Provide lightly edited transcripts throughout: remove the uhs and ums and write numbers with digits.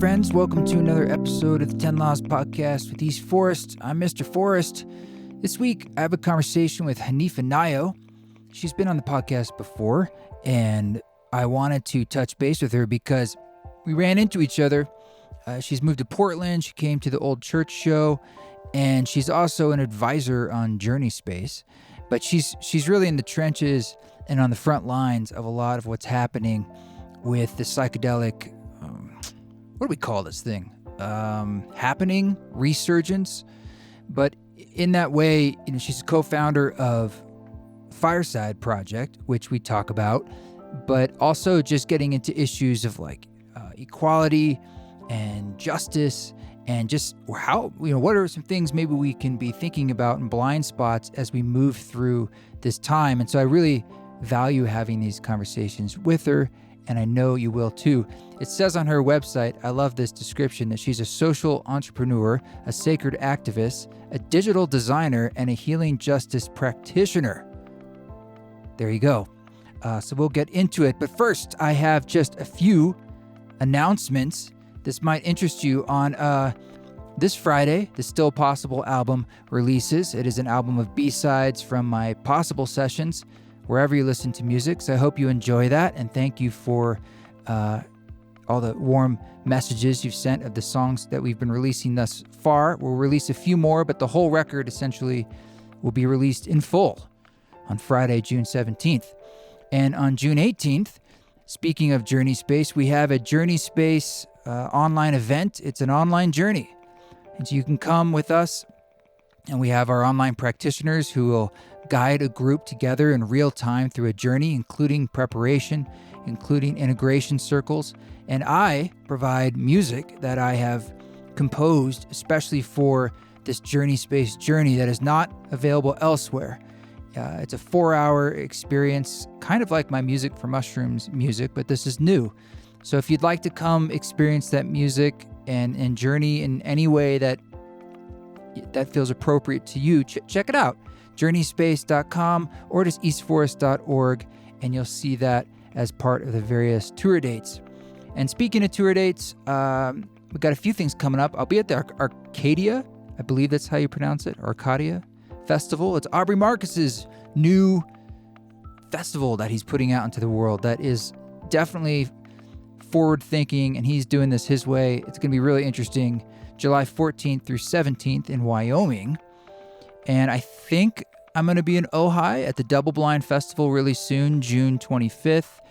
friends. Welcome to another episode of the 10 Laws Podcast with East Forest. I'm Mr. Forest. This week, I have a conversation with Hanifa Nayo. She's been on the podcast before, and I wanted to touch base with her because we ran into each other. She's moved to Portland. She came to the old church show, and she's also an advisor on Journey Space. But she's really in the trenches and on the front lines of a lot of what's happening with the psychedelic, what do we call this thing? Happening, resurgence. But in that way, she's a co-founder of Fireside Project, which we talk about, but also just getting into issues of like equality and justice and just how, what are some things maybe we can be thinking about in blind spots as we move through this time. And so I really value having these conversations with her, and I know you will too. It says on her website, I love this description, that she's a social entrepreneur, a sacred activist, a digital designer, and a healing justice practitioner. There you go. So we'll get into it. But first, I have just a few announcements. This might interest you. On this Friday, the Still Possible album releases. It is an album of B-sides from my Possible sessions, wherever you listen to music. So I hope you enjoy that, and thank you for all the warm messages you've sent of the songs that we've been releasing thus far. We'll release a few more, but the whole record essentially will be released in full on Friday, June 17th. And on June 18th, speaking of Journey Space, we have a Journey Space online event. It's an online journey. And so you can come with us, and we have our online practitioners who will guide a group together in real time through a journey, including preparation, including integration circles. And I provide music that I have composed especially for this Journey Space journey that is not available elsewhere. It's a 4-hour experience, kind of like my Music for Mushrooms music, but this is new. So if you'd like to come experience that music and journey in any way that feels appropriate to you, check it out. JourneySpace.com or just eastforest.org, and you'll see that as part of the various tour dates. And speaking of tour dates, we've got a few things coming up. I'll be at the Arkadia, I believe that's how you pronounce it, Arkadia Festival. It's Aubrey Marcus's new festival that he's putting out into the world that is definitely forward-thinking, and he's doing this his way. It's going to be really interesting. July 14th through 17th in Wyoming. And I think I'm going to be in Ojai at the Doubleblind Festival really soon, June 25th.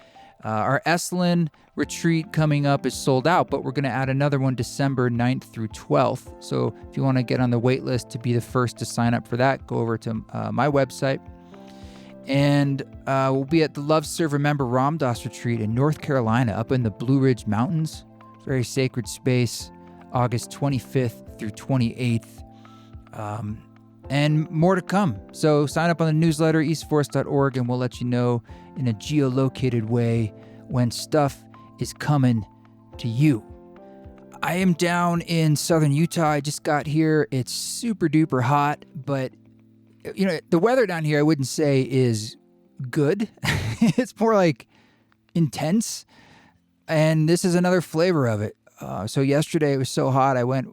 Our Esalen retreat coming up is sold out, but we're going to add another one December 9th through 12th. So if you want to get on the wait list to be the first to sign up for that, go over to my website. And we'll be at the Love Serve Remember Ram Dass retreat in North Carolina, up in the Blue Ridge Mountains. Very sacred space, August 25th through 28th. And more to come. So sign up on the newsletter, eastforest.org, and we'll let you know in a geolocated way when stuff is coming to you. I am down in southern Utah. I just got here. It's super duper hot, but the weather down here I wouldn't say is good. It's more like intense. And this is another flavor of it. So yesterday it was so hot, I went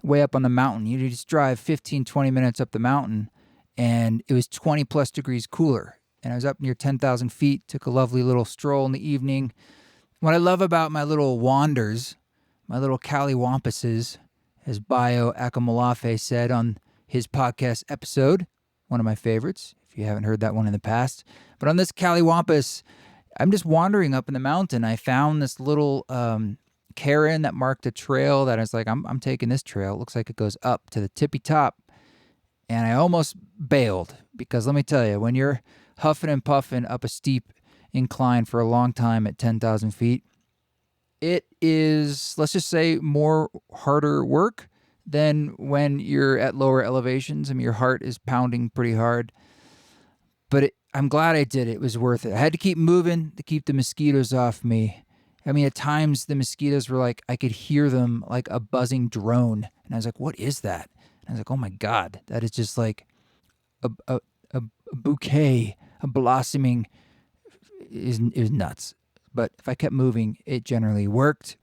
way up on the mountain. You just drive 15, 20 minutes up the mountain, and it was 20 plus degrees cooler. And I was up near 10,000 feet, took a lovely little stroll in the evening. What I love about my little wanders, my little callywampuses, as Bayo Akamalafe said on his podcast episode, one of my favorites, if you haven't heard that one in the past. But on this callywampus, I'm just wandering up in the mountain. I found this little cairn that marked a trail that I was like, I'm taking this trail. It looks like it goes up to the tippy top. And I almost bailed because let me tell you, when you're huffing and puffing up a steep incline for a long time at 10,000 feet, it is, let's just say, more harder work than when you're at lower elevations. I mean, your heart is pounding pretty hard. But I'm glad I did it. It was worth it. I had to keep moving to keep the mosquitoes off me. I mean, at times the mosquitoes were like, I could hear them like a buzzing drone. And I was like, what is that? And I was like, oh my God, that is just like a bouquet, a blossoming is nuts. But if I kept moving, it generally worked.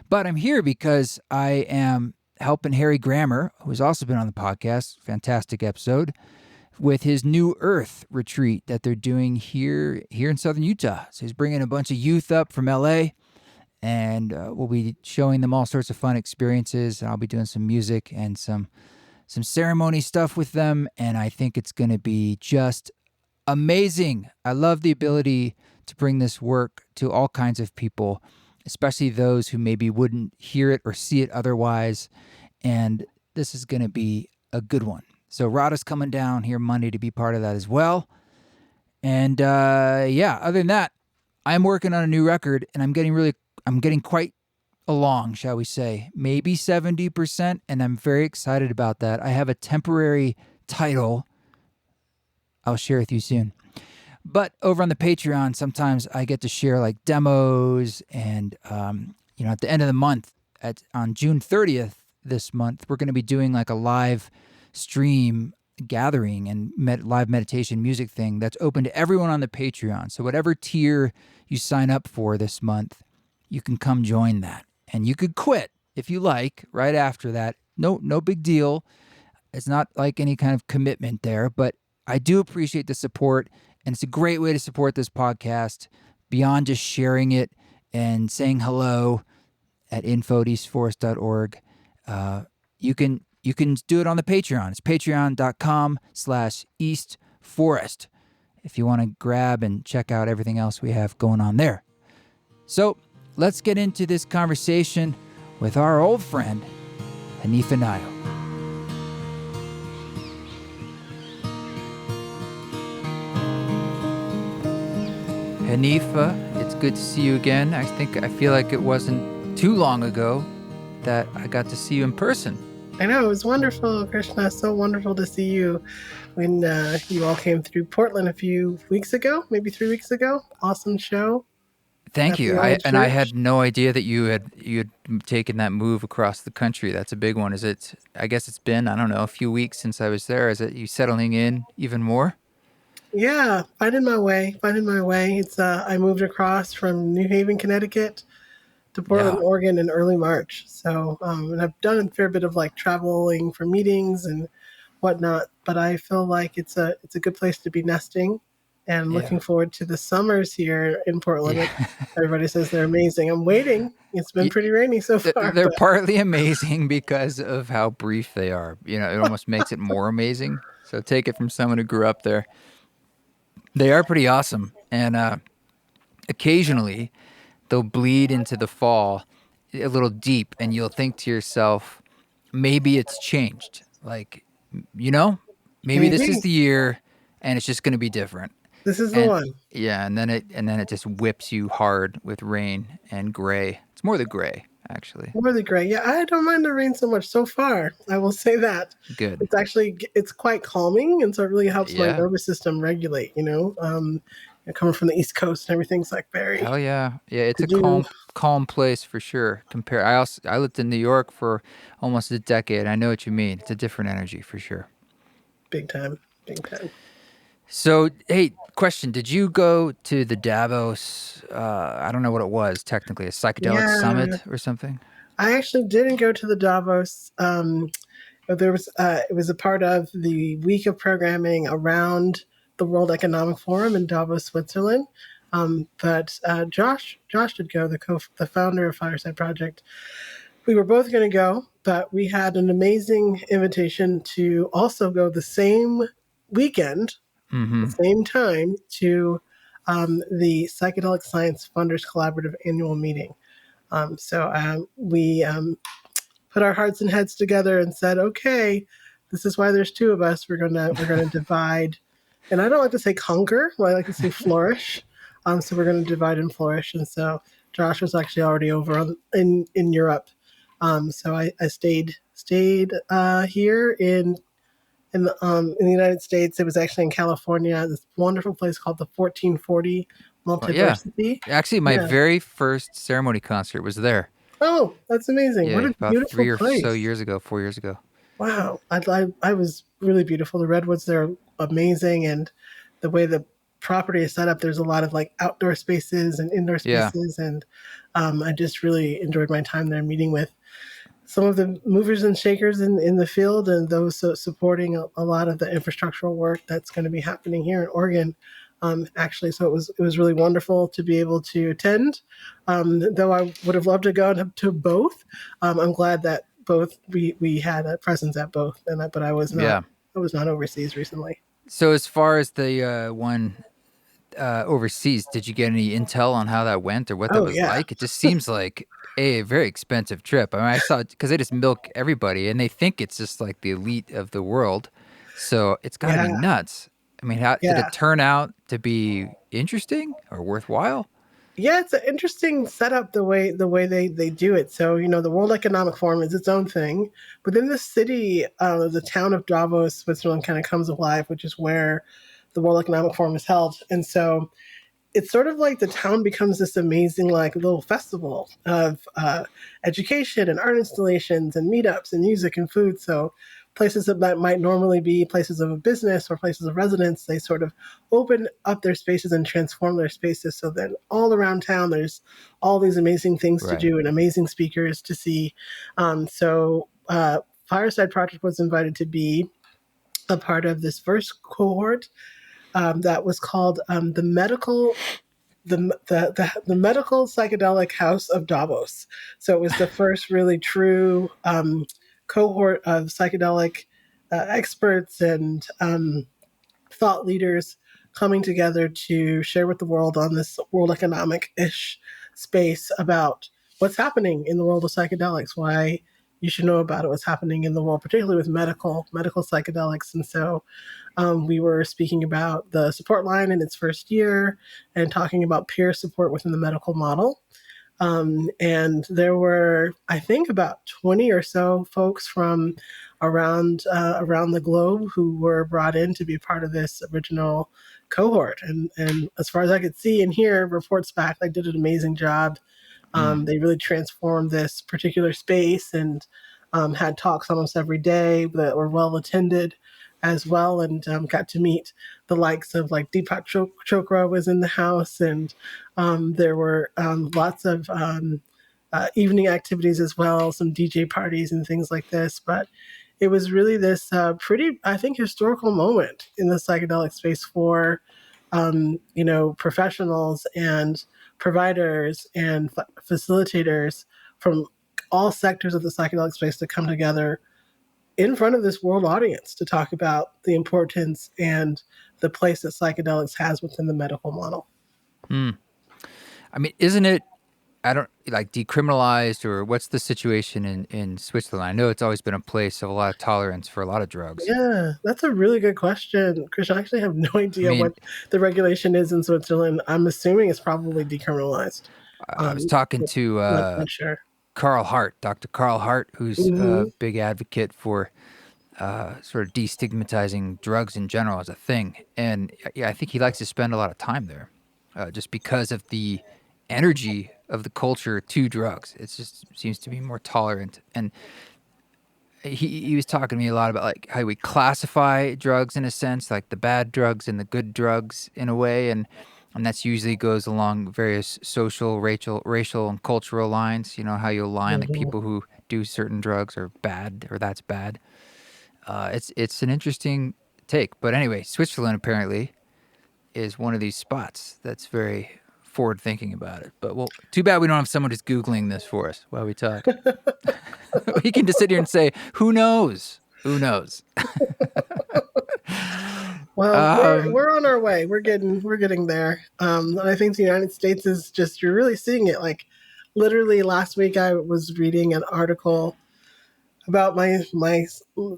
But I'm here because I am helping Harry Grammer, who's also been on the podcast, fantastic episode, with his New Earth retreat that they're doing here in Southern Utah. So he's bringing a bunch of youth up from LA, and we'll be showing them all sorts of fun experiences. I'll be doing some music and some ceremony stuff with them, and I think it's going to be just amazing. I love the ability to bring this work to all kinds of people, especially those who maybe wouldn't hear it or see it otherwise, and this is going to be a good one. So Radha's coming down here Monday to be part of that as well. And other than that, I'm working on a new record, and I'm getting quite along, shall we say, maybe 70%, and I'm very excited about that. I have a temporary title I'll share with you soon. But over on the Patreon, sometimes I get to share like demos, and at the end of the month, on June 30th this month, we're going to be doing like a live stream gathering and live meditation music thing that's open to everyone on the Patreon. So whatever tier you sign up for this month, you can come join that. And you could quit if you like right after that. No big deal. It's not like any kind of commitment there, but I do appreciate the support, and it's a great way to support this podcast beyond just sharing it and saying hello at info@eastforest.org. You can do it on the Patreon. It's patreon.com/eastforest if you want to grab and check out everything else we have going on there. So let's get into this conversation with our old friend, Hanifa Nayo. Hanifa, it's good to see you again. I feel like it wasn't too long ago that I got to see you in person. I know, it was wonderful, Krishna. So wonderful to see you when you all came through Portland a few weeks ago, maybe 3 weeks ago. Awesome show. Thank you. I had no idea that you had taken that move across the country. That's a big one. I guess it's been, I don't know, a few weeks since I was there. Is it you settling in even more? Yeah, finding my way. It's I moved across from New Haven, Connecticut to Portland, Oregon in early March. So, and I've done a fair bit of like traveling for meetings and whatnot, but I feel like it's a good place to be nesting, and looking forward to the summers here in Portland. Yeah. Everybody says they're amazing. I'm waiting. It's been pretty rainy so far. They're partly amazing because of how brief they are. It almost makes it more amazing. So take it from someone who grew up there. They are pretty awesome. And occasionally they'll bleed into the fall a little deep, and you'll think to yourself, maybe it's changed. Like, maybe this is the year and it's just going to be different. This is the one. Yeah, and then it just whips you hard with rain and gray. It's more the gray, actually. More the gray. Yeah, I don't mind the rain so much so far. I will say that. Good. It's quite calming, and so it really helps my nervous system regulate. Coming from the East Coast and everything's like very. Hell yeah, it's a calm place for sure. I lived in New York for almost a decade. I know what you mean. It's a different energy for sure. Big time. So, hey, question. Did you go to the Davos, I don't know what it was, technically, a psychedelic summit or something? I actually didn't go to the Davos. It was a part of the week of programming around the World Economic Forum in Davos, Switzerland. But Josh did go, the founder of Fireside Project. We were both going to go, but we had an amazing invitation to also go the same weekend, the same time, to the Psychedelic Science Funders Collaborative annual meeting. So we put our hearts and heads together and said, okay, this is why there's two of us. We're gonna divide, and I don't like to say conquer, but I like to say flourish. So we're gonna divide and flourish. And so Josh was actually already over in Europe. So I stayed here in the United States. It was actually in California, this wonderful place called the 1440 Multiversity. Actually, my very first ceremony concert was there. Oh, that's amazing. Yeah, what a about beautiful 4 place. years ago. Wow. I was really beautiful. The redwoods there are amazing, and the way the property is set up, there's a lot of like outdoor spaces and indoor Yeah. spaces, and I just really enjoyed my time there, meeting with some of the movers and shakers in the field, and those supporting a lot of the infrastructural work that's going to be happening here in Oregon. Actually, so it was really wonderful to be able to attend. Though I would have loved to go to both. I'm glad that both we had a presence at both, but Yeah. I was not overseas recently. So as far as the one overseas, did you get any intel on how that went or what that Oh was yeah, like? It just seems like a very expensive trip. I mean, I saw because they just milk everybody and they think it's just like the elite of the world. So it's got to be yeah, nuts. I mean, how did yeah. it turn out to be interesting or worthwhile? Yeah, it's an interesting setup the way they do it. So the World Economic Forum is its own thing, but then the city, the town of Davos, Switzerland, kind of comes alive, which is where the World Economic Forum is held. And so it's sort of like the town becomes this amazing like little festival of education and art installations and meetups and music and food. So places that might normally be places of a business or places of residence, they sort of open up their spaces and transform their spaces. So then all around town, there's all these amazing things to Right. do and amazing speakers to see. Fireside Project was invited to be a part of this first cohort that was called the medical psychedelic house of Davos. So it was the first really true cohort of psychedelic experts and thought leaders coming together to share with the world on this world economic ish space about what's happening in the world of psychedelics, why you should know about it, what's happening in the world, particularly with medical psychedelics. And so we were speaking about the support line in its first year and talking about peer support within the medical model. And there were, I think, about 20 or so folks from around the globe who were brought in to be part of this original cohort. And as far as I could see and hear, reports back, they did an amazing job. Mm. They really transformed this particular space and had talks almost every day that were well attended as well, and got to meet the likes of like Deepak Chopra was in the house, and there were lots of evening activities as well, some DJ parties and things like this. But it was really this pretty, I think, historical moment in the psychedelic space for professionals and providers and facilitators from all sectors of the psychedelic space to come together in front of this world audience to talk about the importance and the place that psychedelics has within the medical model. Mm. I mean, isn't it? I don't like decriminalized or what's the situation in Switzerland? I know it's always been a place of a lot of tolerance for a lot of drugs. Yeah, that's a really good question, Chris. I actually have no I idea mean, what the regulation is in Switzerland. I'm assuming it's probably decriminalized. I was talking But to not sure. Carl Hart, Dr. Carl Hart, who's a Hmm. big advocate for sort of destigmatizing drugs in general as a thing. And yeah, I think he likes to spend a lot of time there just because of the energy of the culture to drugs. It just seems to be more tolerant. And he was talking to me a lot about like how we classify drugs in a sense, like the bad drugs and the good drugs in a way. And that's usually goes along various social, racial, and cultural lines. You know, how you align like Hmm. people who do certain drugs are bad or that's bad. It's an interesting take, but anyway, Switzerland apparently is one of these spots that's very forward thinking about it. But well, too bad we don't have someone who's googling this for us while we talk. We can just sit here and say, "Who knows? Who knows?" Well, um, we're on our way. We're getting there. And I think the United States is just you're really seeing it. Like literally last week, I was reading an article about my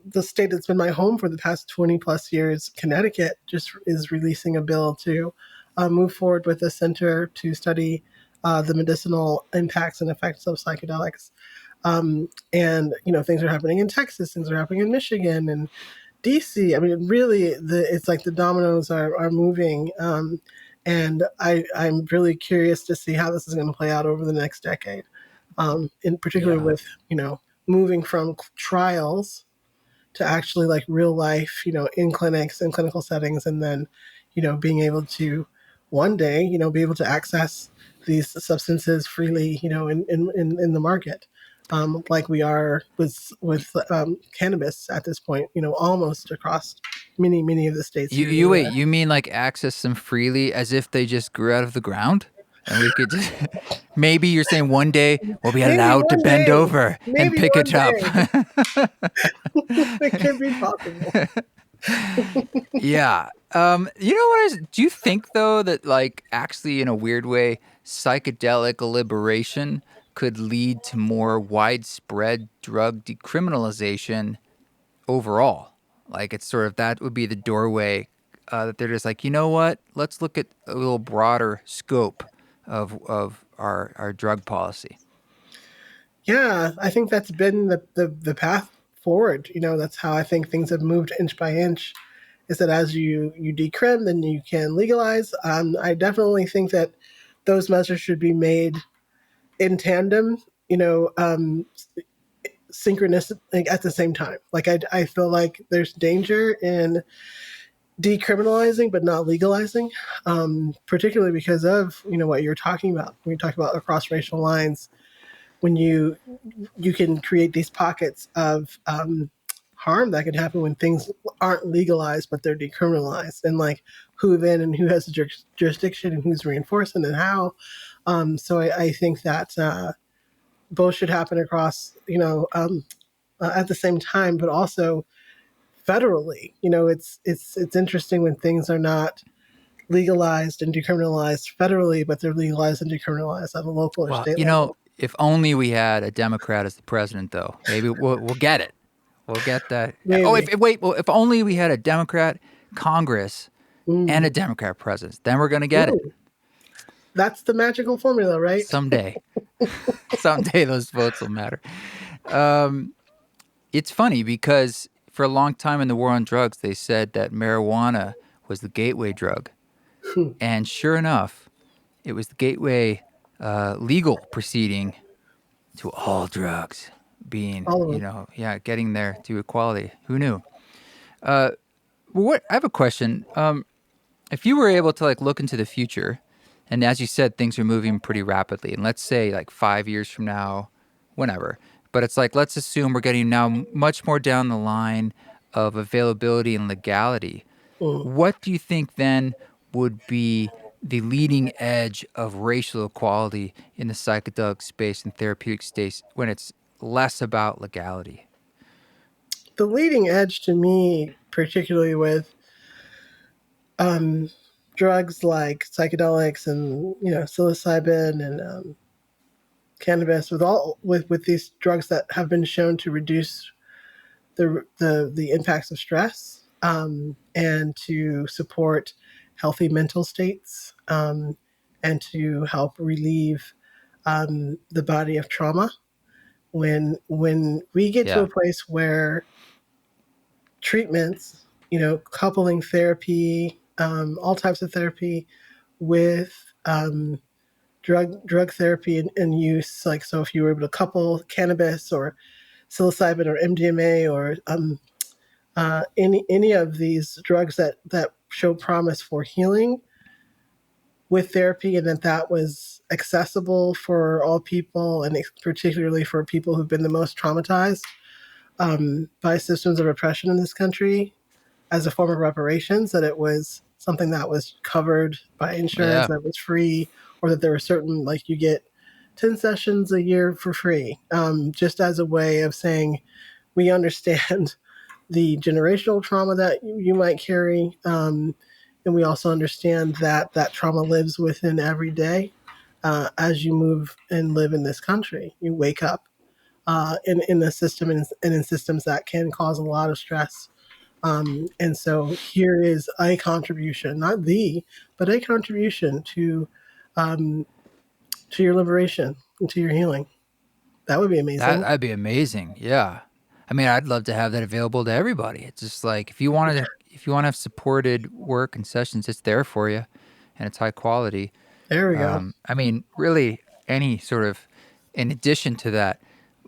the state that's been my home for the past 20 plus years. Connecticut just is releasing a bill to move forward with a center to study the medicinal impacts and effects of psychedelics. And things are happening in Texas, things are happening in Michigan and DC. I mean, really, it's like the dominoes are moving. And I'm really curious to see how this is going to play out over the next decade, in particular yeah, with, moving from trials to actually like real life, in clinics and clinical settings, and then, being able to one day, be able to access these substances freely, in the market, like we are with cannabis at this point, almost across many of the states here in the You wait, U.S. you mean like access them freely as if they just grew out of the ground? And we could just, maybe you're saying one day we'll be Maybe allowed to one bend day, over and maybe pick one it up. day, it could be possible. Yeah. You know what do you think though that like actually in a weird way, psychedelic liberation could lead to more widespread drug decriminalization overall? Like it's sort of that would be the doorway that they're just like, you know what? Let's look at a little broader scope of our drug policy. Yeah, I think that's been the path forward. That's how I think things have moved inch by inch. Is that as you decrim, then you can legalize. I definitely think that those measures should be made in tandem. Synchronous, like, at the same time. Like I feel like there's danger in decriminalizing but not legalizing, particularly because of what you're talking about. When you talk about across racial lines, when you can create these pockets of harm that can happen when things aren't legalized but they're decriminalized, and like who then and who has the jurisdiction and who's reinforcing and how. So I think that both should happen across, at the same time, but also federally. It's interesting when things are not legalized and decriminalized federally, but they're legalized and decriminalized at a local or Well, state level. if only we had a Democrat as the president, though. Maybe we'll get it. We'll get that. Oh, Maybe. if only we had a Democrat Congress and a Mm. Democrat president, then we're gonna get it Ooh, that's the magical formula, right? someday. Someday those votes will matter. It's funny because for a long time in the war on drugs, they said that marijuana was the gateway drug, and sure enough, it was the gateway legal proceeding to all drugs being, All of them. getting there to equality. Who knew? What I have a question. If you were able to like look into the future, and as you said, things are moving pretty rapidly, and let's say like 5 years from now, whenever, but it's like let's assume we're getting now much more down the line of availability and legality. Mm. What do you think then would be the leading edge of racial equality in the psychedelic space and therapeutic space when it's less about legality? The leading edge to me, particularly with um, drugs like psychedelics and psilocybin and cannabis, with these drugs that have been shown to reduce the impacts of stress, and to support healthy mental states, and to help relieve the body of trauma. When we get to a Yeah. place where treatments, coupling therapy, all types of therapy with drug therapy and use, like, so if you were able to couple cannabis or psilocybin or MDMA or any of these drugs that show promise for healing with therapy, and that was accessible for all people, and particularly for people who've been the most traumatized by systems of oppression in this country, as a form of reparations, that it was something that was covered by insurance, Yeah. that was free, or that there were certain, like, you get 10 sessions a year for free, just as a way of saying we understand the generational trauma that you might carry, and we also understand that that trauma lives within every day. As you move and live in this country, you wake up in the system, and in systems that can cause a lot of stress. And so here is a contribution, not the, but a contribution um, to your liberation and to your healing. That would be amazing. That'd be amazing. Yeah. I mean, I'd love to have that available to everybody. It's just like if you want to have supported work and sessions, it's there for you, and it's high quality. There we go. I mean, really, any sort of in addition to that,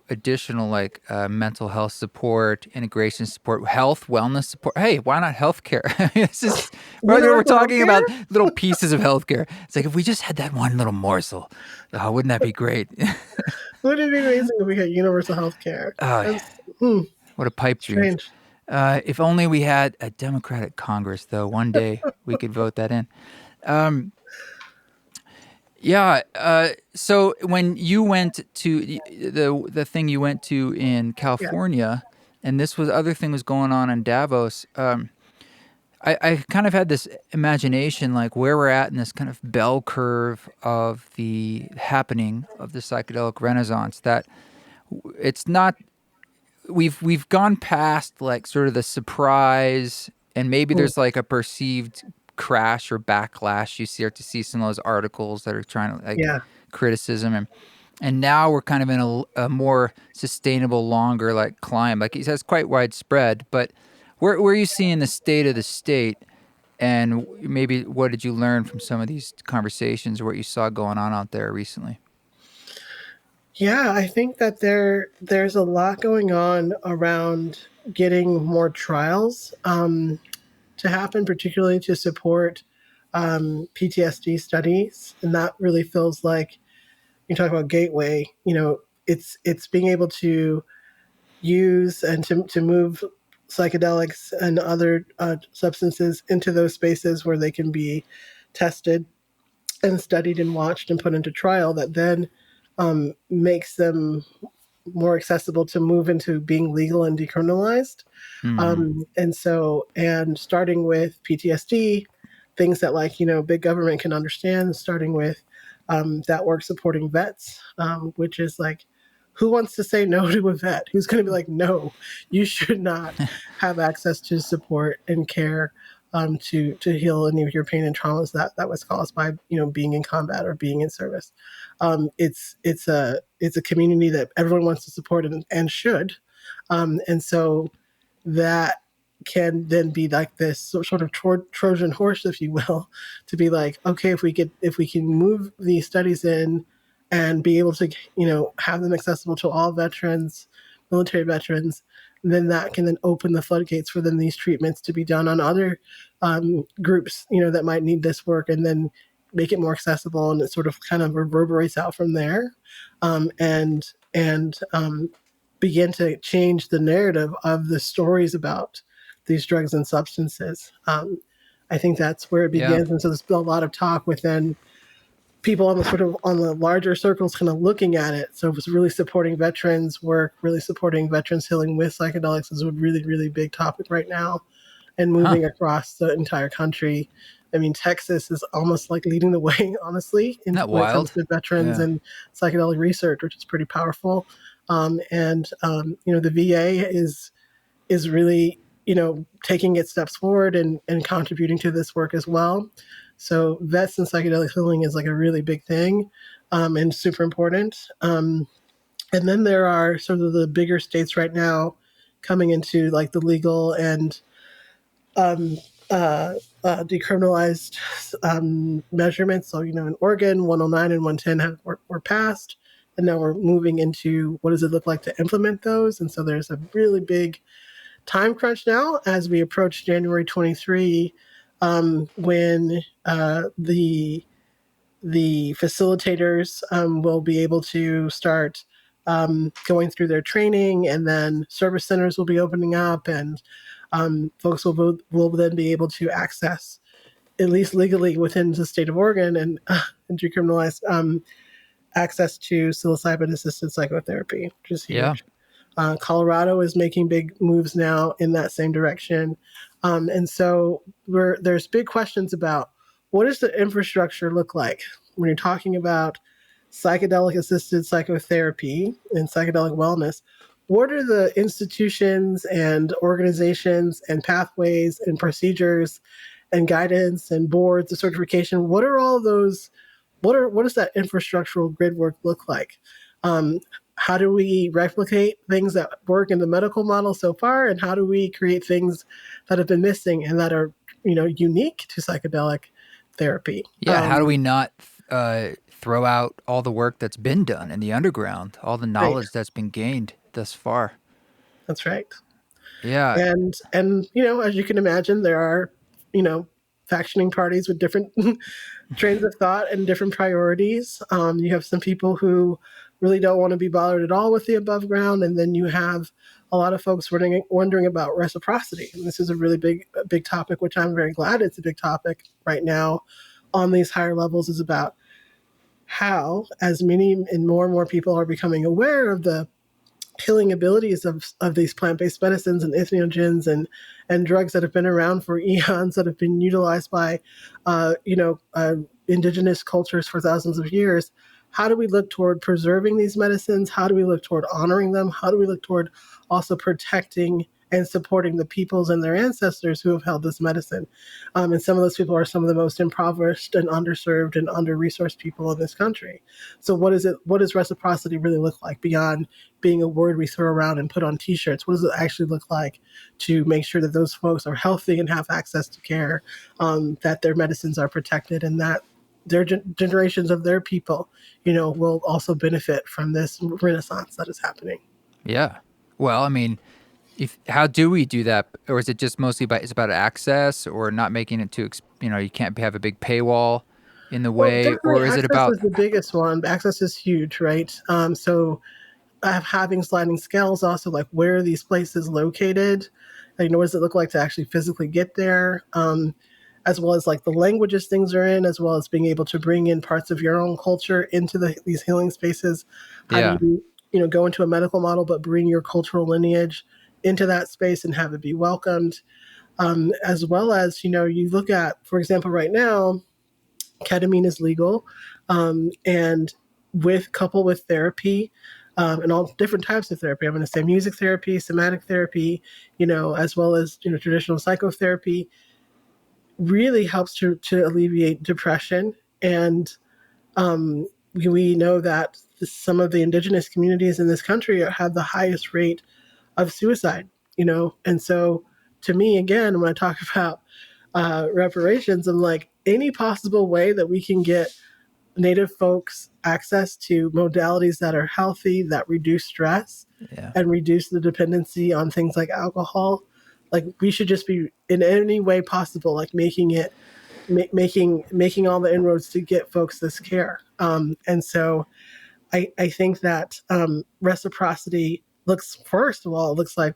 additional like mental health support, integration support, health, wellness support. Hey, why not healthcare? This is we're Universal talking healthcare? about little pieces of healthcare. It's like if we just had that one little morsel, oh, wouldn't that be great? Wouldn't it be amazing if we had universal healthcare? Oh, That's what a pipe dream. strange. If only we had a Democratic Congress, though. One day we could vote that in. Yeah. So when you went to the thing you went to in Yeah. California, and this was other thing was going on in Davos, I kind of had this imagination like where we're at in this kind of bell curve of the happening of the psychedelic renaissance. That it's not we've gone past like sort of the surprise, and maybe Mm, there's like a perceived crash or backlash. You start to see some of those articles that are trying to like yeah. criticism, and now we're kind of in a more sustainable, longer like climb. Like he says, quite widespread. But where are you seeing the state of the state, and maybe what did you learn from some of these conversations or what you saw going on out there recently? Yeah, I think that there's a lot going on around getting more trials to happen, particularly to support PTSD studies, and that really feels like you talk about gateway. It's being able to use and to move psychedelics and other substances into those spaces where they can be tested and studied and watched and put into trial that then makes them more accessible to move into being legal and decriminalized. Hmm. And starting with PTSD, things that like, big government can understand, starting with that work supporting vets, which is like, who wants to say no to a vet? Who's going to be like, no, you should not have access to support and care to heal any of your pain and traumas that was caused by being in combat or being in service. It's a community that everyone wants to support and should, and so that can then be like this sort of Trojan horse, if you will, to be like, okay, if we can move these studies in and be able to have them accessible to all veterans, military veterans, then that can then open the floodgates for then these treatments to be done on other groups that might need this work, and then make it more accessible, and it sort of kind of reverberates out from there, and begin to change the narrative of the stories about these drugs and substances. I think that's where it Yeah. begins, and so there's been a lot of talk within people on the sort of on the larger circles, kind of looking at it. So it was really supporting veterans work, really supporting veterans healing with psychedelics is a really, really big topic right now, and Huh. moving across the entire country. I mean, Texas is almost like leading the way, honestly, Isn't that when it comes wild? to veterans Yeah. and psychedelic research, which is pretty powerful. The VA is really taking its steps forward and contributing to this work as well. So vets and psychedelic healing is like a really big thing, and super important. And then there are sort of the bigger states right now coming into like the legal and um, decriminalized measurements. So, in Oregon, 109 and 110 were passed. And now we're moving into what does it look like to implement those. And so there's a really big time crunch now as we approach January 23, when the facilitators will be able to start going through their training, and then service centers will be opening up, and folks will then be able to access, at least legally within the state of Oregon, and decriminalized access to psilocybin assisted psychotherapy, which is Yeah. huge. Colorado is making big moves now in that same direction. And so there's big questions about what does the infrastructure look like when you're talking about psychedelic assisted psychotherapy and psychedelic wellness. What are the institutions and organizations and pathways and procedures and guidance and boards of certification? What are all those? What does that infrastructural grid work look like? Um, how do we replicate things that work in the medical model so far, and how do we create things that have been missing and that are unique to psychedelic therapy? Yeah. How do we not throw out all the work that's been done in the underground, all the Right. knowledge that's been gained thus far. That's right. Yeah, And as you can imagine, there are factioning parties with different trains of thought and different priorities. You have some people who really don't want to be bothered at all with the above ground, and then you have a lot of folks wondering about reciprocity. And this is a really big topic, which I'm very glad it's a big topic right now on these higher levels. Is about how, as many and more people are becoming aware of the healing abilities of these plant-based medicines and entheogens and drugs that have been around for eons, that have been utilized by indigenous cultures for thousands of years. How do we look toward preserving these medicines? How do we look toward honoring them? How do we look toward also protecting and supporting the peoples and their ancestors who have held this medicine? And some of those people are some of the most impoverished and underserved and under-resourced people in this country. So what is it? What does reciprocity really look like beyond being a word we throw around and put on T-shirts? What does it actually look like to make sure that those folks are healthy and have access to care, that their medicines are protected, and that their generations of their people, will also benefit from this renaissance that is happening? yeah. Well, I mean, how do we do that, or is it just mostly it's about access, or not making it too you can't have a big paywall in the Well, way, definitely or is it access about is the biggest one. Access is huge, right? So having sliding scales, also like where are these places located? What does it look like to actually physically get there? As well as like the languages things are in, as well as being able to bring in parts of your own culture into these healing spaces. How do yeah, you go into a medical model, but bring your cultural lineage into that space and have it be welcomed? As well as, you look at, for example, right now, ketamine is legal, and coupled with therapy, and all different types of therapy. I'm going to say music therapy, somatic therapy, as well as traditional psychotherapy, really helps to alleviate depression. And we know that some of the indigenous communities in this country have the highest rate of suicide. And so to me, again, when I talk about reparations, I'm like, any possible way that we can get Native folks access to modalities that are healthy, that reduce stress yeah, and reduce the dependency on things like alcohol. Like, we should just be in any way possible, like making all the inroads to get folks this care. And so I think that reciprocity looks, first of all, it looks like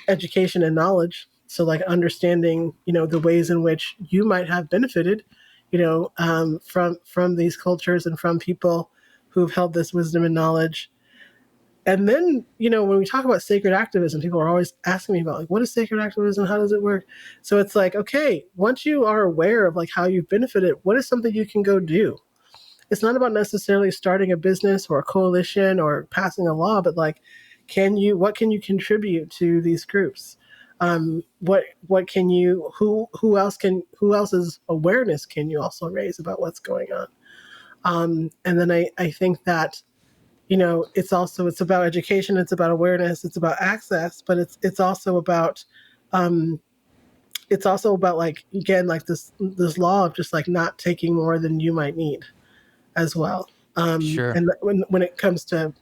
education and knowledge. So like understanding, the ways in which you might have benefited, from these cultures and from people who've held this wisdom and knowledge. And then, when we talk about sacred activism, people are always asking me about, like, what is sacred activism? How does it work? So it's like, okay, once you are aware of like how you've benefited, what is something you can go do? It's not about necessarily starting a business or a coalition or passing a law, but like, what can you contribute to these groups? What can you, who else's awareness can you also raise about what's going on? And then I think that, it's about education, it's about awareness, it's about access, but um, it's also about, like, again, like this law of just like not taking more than you might need as well. sure. And when it comes to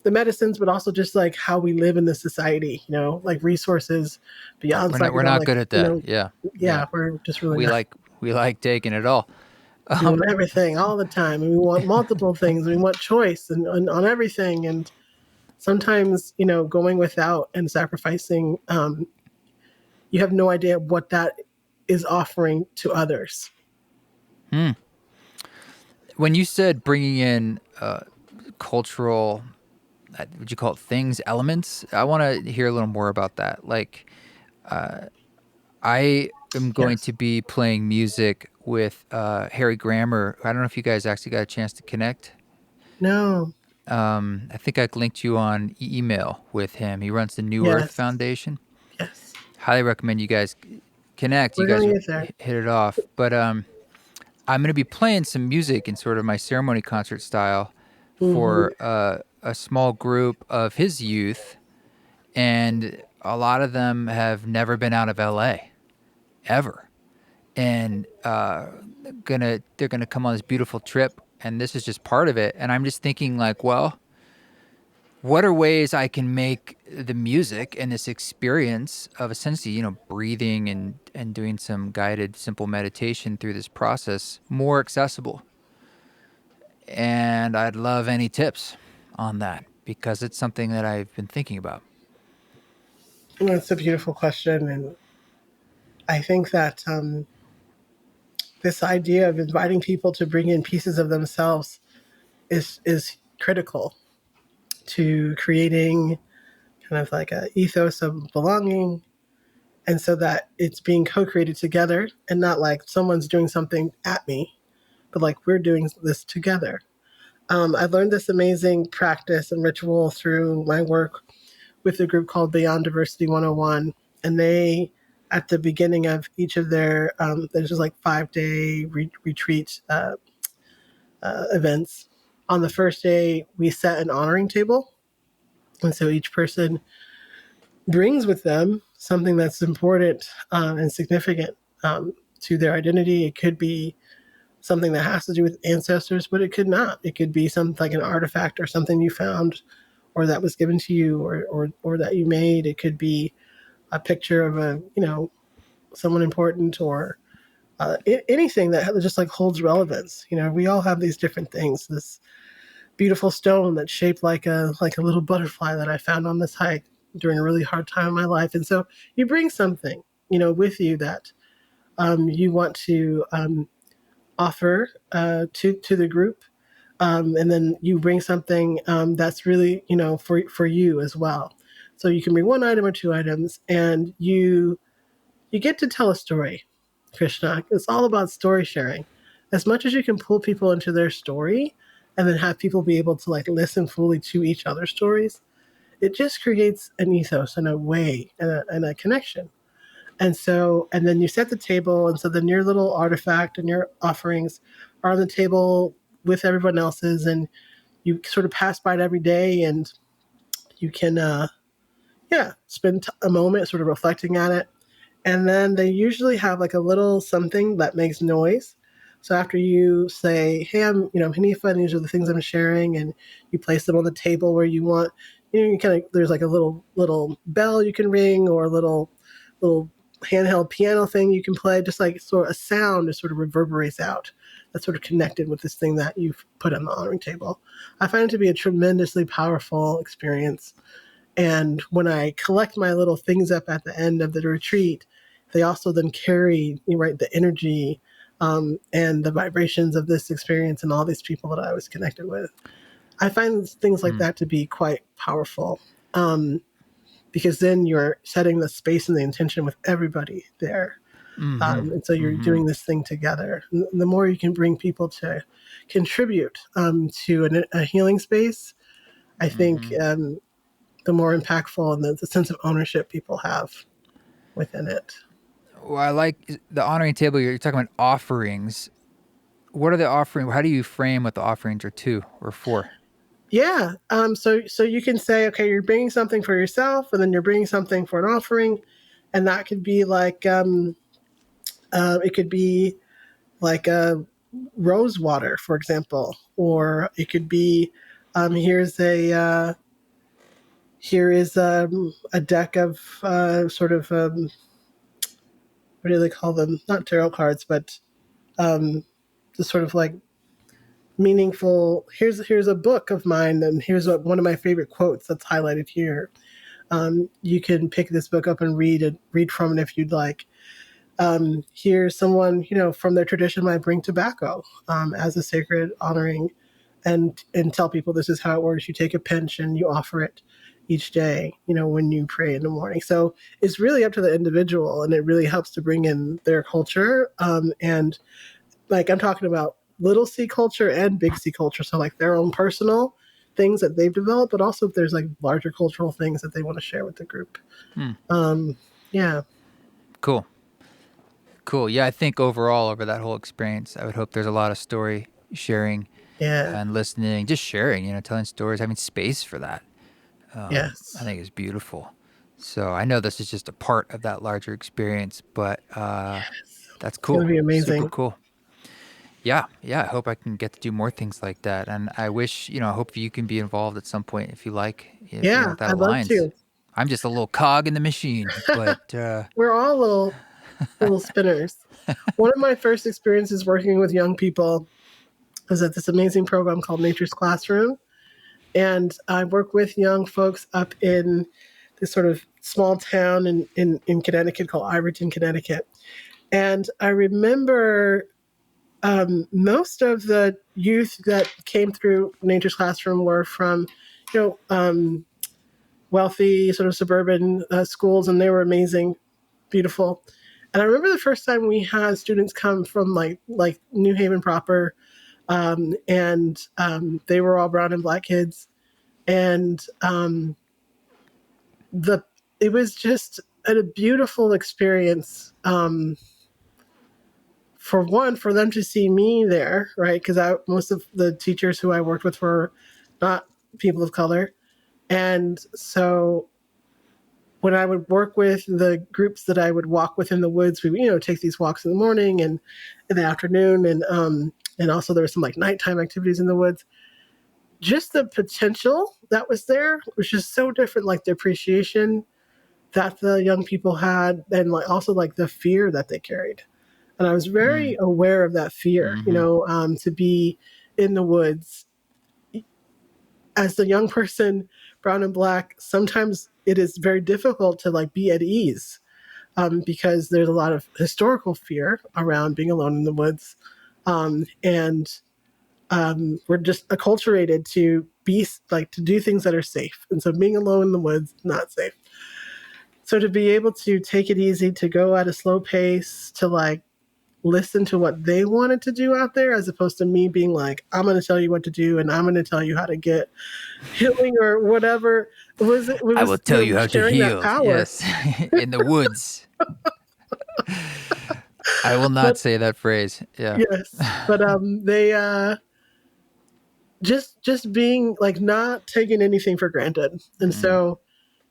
the medicines, but also just like how we live in this society, like resources beyond We're not psychedelic, good at that. Yeah, yeah. yeah, we're just really We not. like we like taking it all. We want Um, everything all the time, and we want multiple things, and we want choice and on everything. And sometimes, going without and sacrificing, you have no idea what that is offering to others. when you said bringing in cultural, would you call it things, elements? I want to hear a little more about that. Like, I am going Yes. to be playing music with Harry Grammer. I don't know if you guys actually got a chance to connect. No. I think I linked you on email with him. He runs the New Earth Yes. Foundation. Yes. Highly recommend you guys connect. You We're guys gonna would get there. hit it off. But I'm going to be playing some music in sort of my ceremony concert style Hmm. for a small group of his youth, and a lot of them have never been out of LA ever, and they're gonna come on this beautiful trip and this is just part of it. And I'm just thinking like, well, what are ways I can make the music and this experience of essentially, breathing and doing some guided simple meditation through this process more accessible? And I'd love any tips on that because it's something that I've been thinking about. That's a beautiful question. And I think that this idea of inviting people to bring in pieces of themselves is critical to creating kind of like a ethos of belonging, and so that it's being co-created together and not like someone's doing something at me, but like we're doing this together. I learned this amazing practice and ritual through my work with a group called Beyond Diversity 101. And they, at the beginning of each of their, there's just like 5-day retreat events. On the first day, we set an honoring table. And so each person brings with them something that's important and significant to their identity. It could be something that has to do with ancestors, but it could not. It could be something like an artifact or something you found or that was given to you or that you made. It could be a picture of someone important or anything that just like holds relevance. We all have these different things. This beautiful stone that's shaped like a little butterfly that I found on this hike during a really hard time in my life. And so you bring something, with you that you want to offer to the group, and then you bring something that's really for you as well. So you can bring one item or two items, and you get to tell a story. Krishna, it's all about story sharing. As much as you can pull people into their story, and then have people be able to like listen fully to each other's stories, it just creates an ethos and a way and a connection. And then you set the table, and so then your little artifact and your offerings are on the table with everyone else's, and you sort of pass by it every day, and you can, spend a moment sort of reflecting on it. And then they usually have like a little something that makes noise. So after you say, "Hey, I'm Hanifa, and these are the things I'm sharing," and you place them on the table where you want, you kind of there's like a little bell you can ring or a little handheld piano thing you can play, just like sort of a sound that sort of reverberates out. That's sort of connected with this thing that you've put on the honoring table. I find it to be a tremendously powerful experience. And when I collect my little things up at the end of the retreat, they also then carry, right, the energy and the vibrations of this experience and all these people that I was connected with. I find things like that to be quite powerful, because then you're setting the space and the intention with everybody there. And so you're doing this thing together. And the more you can bring people to contribute to a healing space, I think the more impactful and the sense of ownership people have within it. Well, I like the honoring table. You're talking about offerings. What are the offerings? How do you frame what the offerings are to or for? Yeah. So you can say, okay, you're bringing something for yourself, and then you're bringing something for an offering, and that could be like it could be like a rose water, for example, or it could be here is a deck of sort of what do they call them? Not tarot cards, but the sort of like meaningful. Here's a book of mine, and here's one of my favorite quotes that's highlighted here. You can pick this book up and read from it if you'd like. Here's someone from their tradition might bring tobacco as a sacred honoring, and tell people this is how it works. You take a pinch and you offer it each day, when you pray in the morning. So it's really up to the individual, and it really helps to bring in their culture. And like I'm talking about little C culture and big C culture. So like their own personal things that they've developed, but also if there's like larger cultural things that they want to share with the group. Yeah. Cool. Cool. Yeah, I think overall over that whole experience, I would hope there's a lot of story sharing Yeah. and listening, just sharing, telling stories, having space for that. Yes. I think is beautiful. So I know this is just a part of that larger experience, but that's It's going cool. to be Super amazing. cool. Yeah. I hope I can get to do more things like that. And I wish, I hope you can be involved at some point if you like, Yeah, if that I'd love aligns. to. I'm just a little cog in the machine, but We're all little spinners. One of my first experiences working with young people was at this amazing program called Nature's Classroom. And I work with young folks up in this sort of small town in Connecticut called Iverton, Connecticut. And I remember most of the youth that came through Nature's Classroom were from, you know, wealthy sort of suburban schools, and they were amazing, beautiful. And I remember the first time we had students come from like New Haven proper, and they were all brown and black kids, and the it was just a beautiful experience. For one, for them to see me there, right? Because most of the teachers who I worked with were not people of color, and so when I would work with the groups that I would walk with in the woods, we take these walks in the morning and in the afternoon, and also there were some like nighttime activities in the woods. Just the potential that was there was just so different, like the appreciation that the young people had, and like also like the fear that they carried. And I was very aware of that fear, to be in the woods as the young person, brown and black. Sometimes it is very difficult to like be at ease, because there's a lot of historical fear around being alone in the woods, and we're just acculturated to be like to do things that are safe, and so being alone in the woods not safe. So to be able to take it easy, to go at a slow pace, to like listen to what they wanted to do out there, as opposed to me being like, I'm going to tell you what to do and I'm going to tell you how to get healing or whatever. I will tell you how to sharing that heal. power. Yes, in the woods. I will not say that phrase. Yeah. Yes, but they just being like not taking anything for granted, and so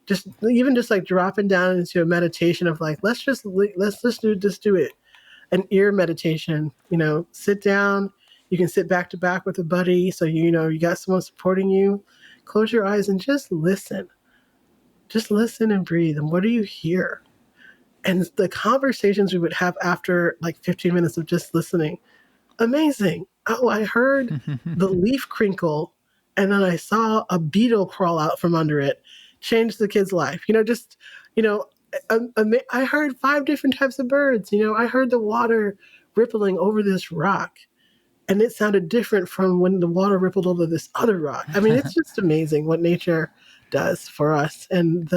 just even just like dropping down into a meditation of like let's just do it, an ear meditation. Sit down. You can sit back to back with a buddy, so you got someone supporting you. Close your eyes and just listen. Just listen and breathe. And what do you hear? And the conversations we would have after like 15 minutes of just listening, amazing. Oh, I heard the leaf crinkle, and then I saw a beetle crawl out from under it. Changed the kid's life. You know, I heard 5 different types of birds. I heard the water rippling over this rock, and it sounded different from when the water rippled over this other rock. I mean, it's just amazing what nature does for us. And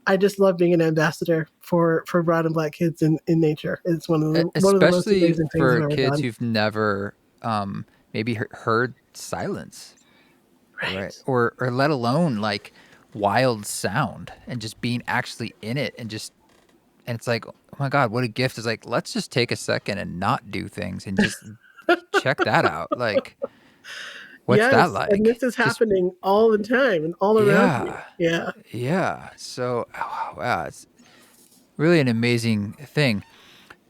I just love being an ambassador for brown and black kids in nature. It's one of the most Especially amazing things I've for ever kids done. who've never maybe heard silence, right? Or let alone like wild sound, and just being actually in it, and it's like, oh my God, what a gift. Is like, let's just take a second and not do things and just check that out. Like, what's that Yes, and like? this is Just happening all the time and all around me. yeah. Yeah. Yeah. So, wow, it's really an amazing thing.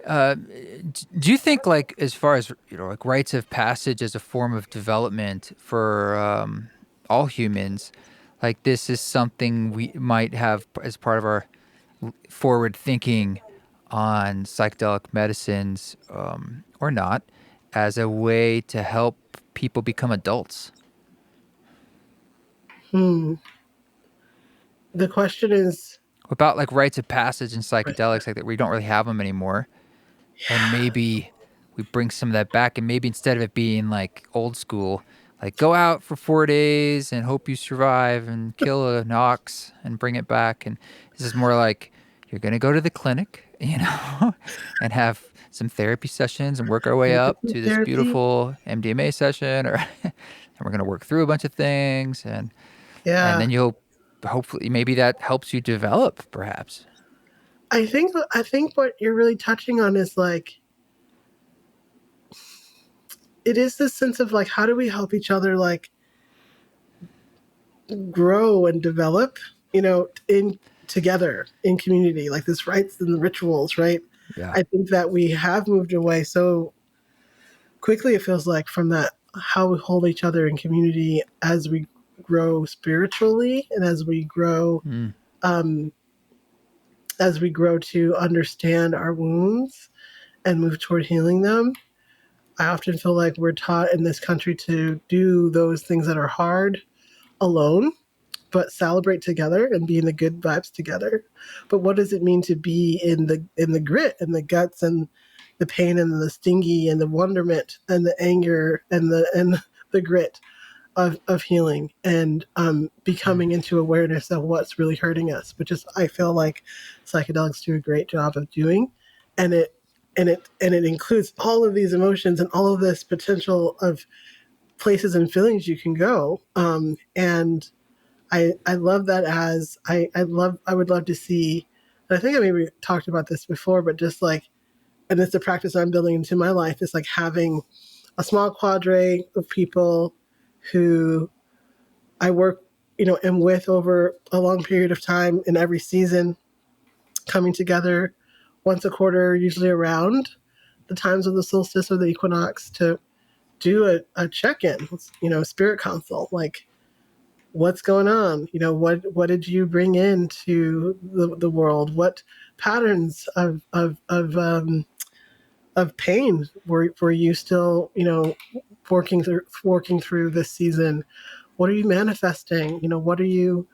Do you think, like, as far as like rites of passage as a form of development for all humans, like this is something we might have as part of our forward thinking on psychedelic medicines, or not, as a way to help people become adults? The question is, About like rites of passage and right. psychedelics, like that, we don't really have them anymore, and maybe we bring some of that back, and maybe instead of it being like old school, like go out for 4 days and hope you survive and kill an ox and bring it back, and this is more like you're gonna go to the clinic, and have some therapy sessions and work our way up Empathy to this therapy. beautiful MDMA session, or and we're gonna work through a bunch of things, and Yeah. then you'll hopefully, maybe that helps you develop, perhaps. I think what you're really touching on is like, it is this sense of like, how do we help each other like grow and develop, in together in community, like this rites and the rituals, right? Yeah. I think that we have moved away so quickly it feels like from that how we hold each other in community as we grow spiritually and um, as we grow to understand our wounds and move toward healing them. I often feel like we're taught in this country to do those things that are hard alone, but celebrate together and be in the good vibes together. But what does it mean to be in the grit and the guts and the pain and the stingy and the wonderment and the anger and the grit of healing and becoming into awareness of what's really hurting us, which is I feel like psychedelics do a great job of doing, and it includes all of these emotions and all of this potential of places and feelings you can go. And I love that as I would love to see, and I think I maybe talked about this before, but just like, and it's a practice I'm building into my life, is like having a small cadre of people who I work, am with over a long period of time in every season, coming together once a quarter, usually around the times of the solstice or the equinox, to do a check-in, spirit consult, like what's going on, what did you bring into the world, what patterns of pain were you still, working through this season, what are you manifesting, what are you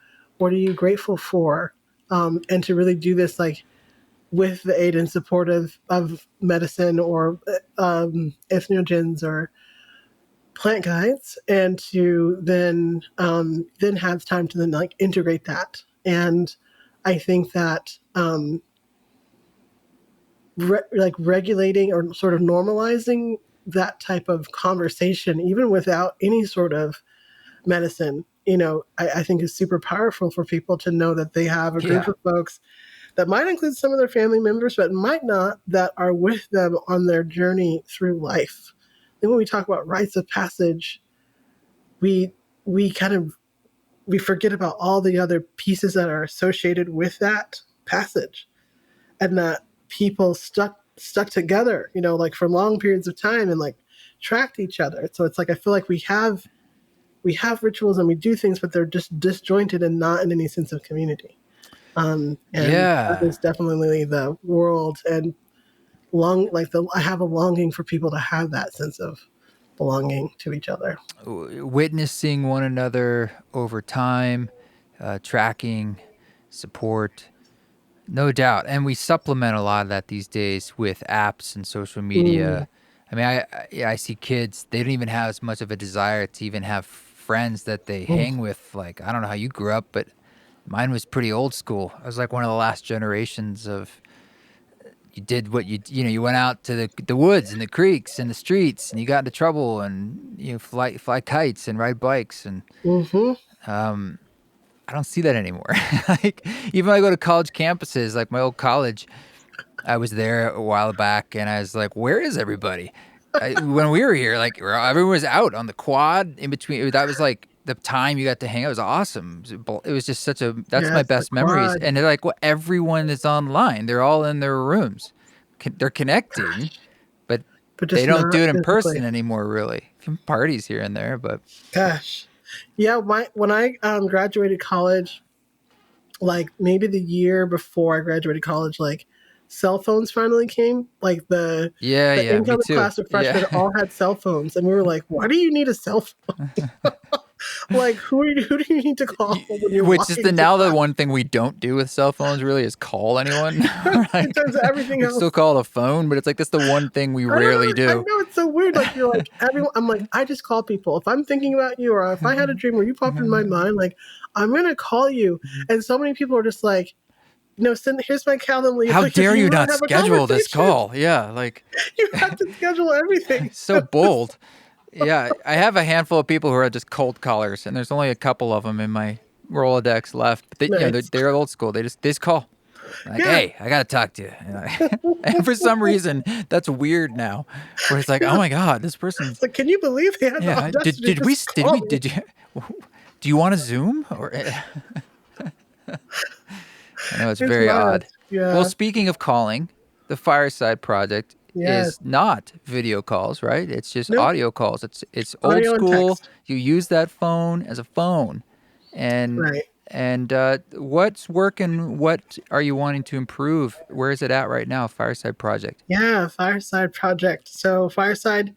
grateful for, and to really do this like with the aid and support of medicine or ethnogens or plant guides, and to then have time to then like integrate that. And I think that like regulating or sort of normalizing that type of conversation, even without any sort of medicine, I think is super powerful for people to know that they have a group of folks that might include some of their family members, but might not, that are with them on their journey through life. And when we talk about rites of passage, we we forget about all the other pieces that are associated with that passage, and that people stuck together, like for long periods of time, and like tracked each other. So it's like I feel like we have rituals and we do things, but they're just disjointed and not in any sense of community. And that is definitely the world, and I have a longing for people to have that sense of belonging to each other. Witnessing one another over time, tracking, support, no doubt. And we supplement a lot of that these days with apps and social media. I mean, I see kids, they don't even have as much of a desire to even have friends that they hang with. Like, I don't know how you grew up, but mine was pretty old school. I was like one of the last generations of, you did what you went out to the woods and the creeks and the streets, and you got into trouble, and fly kites and ride bikes, and I don't see that anymore. Like, even when I go to college campuses, like my old college, I was there a while back, and I was like, where is everybody? When we were here, like everyone was out on the quad in between. That was like the time you got to hang out. It was awesome. It was just that's my best memories. And they're like, well, everyone is online. They're all in their rooms. They're connecting, but they don't do it in person anymore, really. Parties here and there, but. Gosh. Yeah, when I graduated college, like maybe the year before I graduated college, like cell phones finally came. Like the incoming class of freshmen all had cell phones, and we were like, "Why do you need a cell phone? Like, who do you need to call?" Which is the one thing we don't do with cell phones really is call anyone. Right? In terms of everything else, we still call it a phone, but it's like that's the one thing we rarely do. I know, it's so weird. Like you're like everyone. I'm like, I just call people if I'm thinking about you, or if I had a dream where you popped in my mind. Like, I'm gonna call you. And so many people are just like, here's my calendar. How dare you not schedule this call? Yeah, like you have to schedule everything. So bold. Yeah, I have a handful of people who are just cold callers, and there's only a couple of them in my Rolodex left. But they're old school. They just call. Like, hey, I gotta talk to you. And for some reason, that's weird now. Where it's like, oh my god, this person. Like, can you believe they had the audacity did you? Do you want to Zoom or? I know it's very odd. Yeah. Well, speaking of calling, the Fireside Project Yes. is not video calls, right? It's just Nope. audio calls. It's old Audio and school. text. You use that phone as a phone, and Right. what's working? What are you wanting to improve? Where is it at right now? Fireside Project. Yeah, Fireside Project. So Fireside,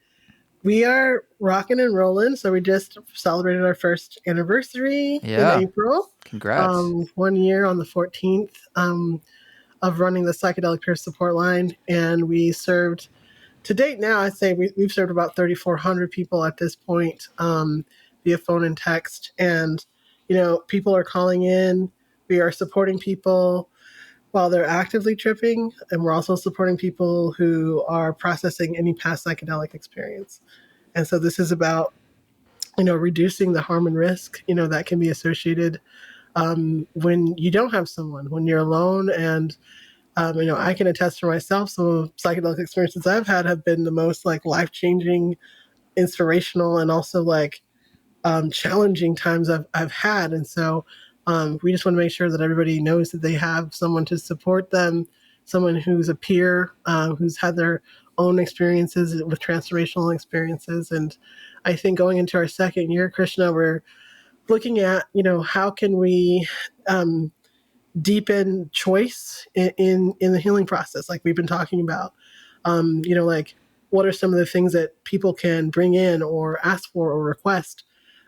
we are rocking and rolling. So we just celebrated our first anniversary in Yeah, April. congrats. 1 year on the 14th of running the Psychedelic Peer Support Line. And we served, to date now, I'd say we've served about 3,400 people at this point via phone and text. And, people are calling in. We are supporting people while they're actively tripping, and we're also supporting people who are processing any past psychedelic experience. And so this is about, reducing the harm and risk, that can be associated when you don't have someone, when you're alone. And, I can attest for myself, some of the psychedelic experiences I've had have been the most like life-changing, inspirational, and also like challenging times I've had. And so we just want to make sure that everybody knows that they have someone to support them, someone who's a peer, who's had their own experiences with transformational experiences. And I think going into our second year, Krishna, we're looking at, how can we deepen choice in the healing process, like we've been talking about. Like what are some of the things that people can bring in or ask for or request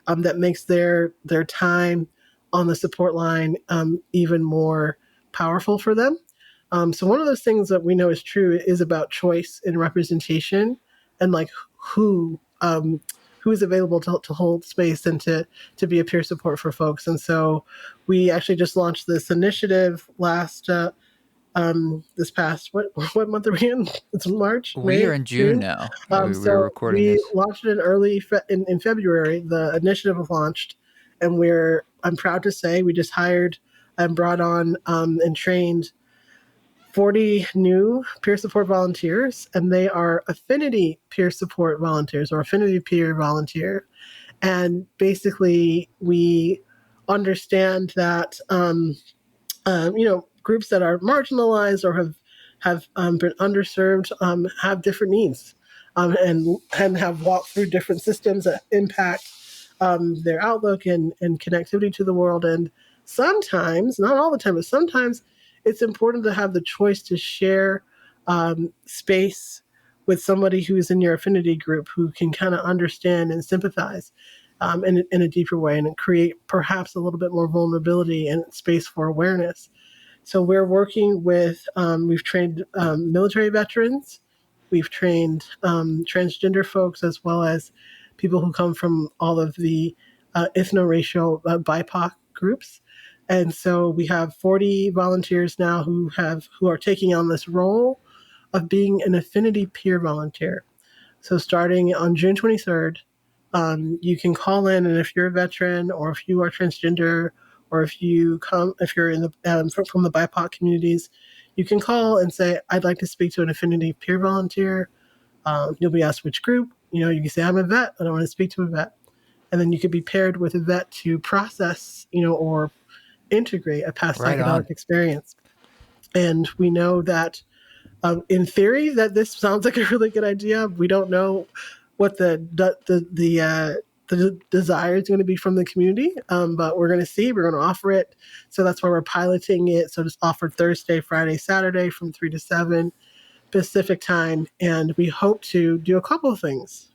that makes their time on the support line even more powerful for them. So one of those things that we know is true is about choice and representation, and like who is available to hold space and to be a peer support for folks. And so we actually just launched this initiative last this past what month are we in? It's March, We are May, in June June. now. We're So recording we this. launched it in February. The initiative was launched, and I'm proud to say we just hired and brought on and trained 40 new peer support volunteers, and they are affinity peer support volunteers or affinity peer volunteer. And basically, we understand that groups that are marginalized or have been underserved have different needs, and have walked through different systems that impact their outlook and connectivity to the world. And sometimes, not all the time, but sometimes it's important to have the choice to share space with somebody who's in your affinity group who can kind of understand and sympathize in a deeper way and create perhaps a little bit more vulnerability and space for awareness. So we're working with, we've trained military veterans, we've trained transgender folks, as well as people who come from all of the ethno-racial BIPOC groups. And so we have 40 volunteers now who are taking on this role of being an affinity peer volunteer. So starting on June 23rd, you can call in, and if you're a veteran or if you are transgender or if you're in the from the BIPOC communities, you can call and say, "I'd like to speak to an affinity peer volunteer." You'll be asked which group. You can say, "I'm a vet, and I want to speak to a vet," and then you could be paired with a vet to process, or integrate a past Right psychedelic on. experience. And we know that in theory, that this sounds like a really good idea. We don't know what the desire is going to be from the community, but we're going to see. We're going to offer it, so that's why we're piloting it. So it's offered Thursday, Friday, Saturday from 3 to 7 Pacific time, and we hope to do a couple of things.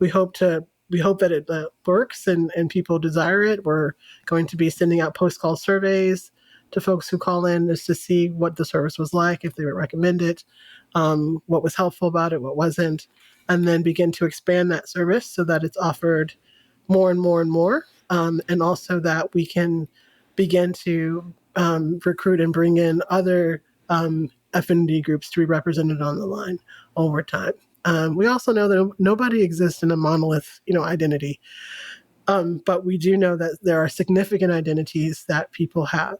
We hope that it works and people desire it. We're going to be sending out post call surveys to folks who call in just to see what the service was like, if they would recommend it, what was helpful about it, what wasn't, and then begin to expand that service so that it's offered more and more and more, and also that we can begin to recruit and bring in other affinity groups to be represented on the line over time. We also know that nobody exists in a monolith, identity, but we do know that there are significant identities that people have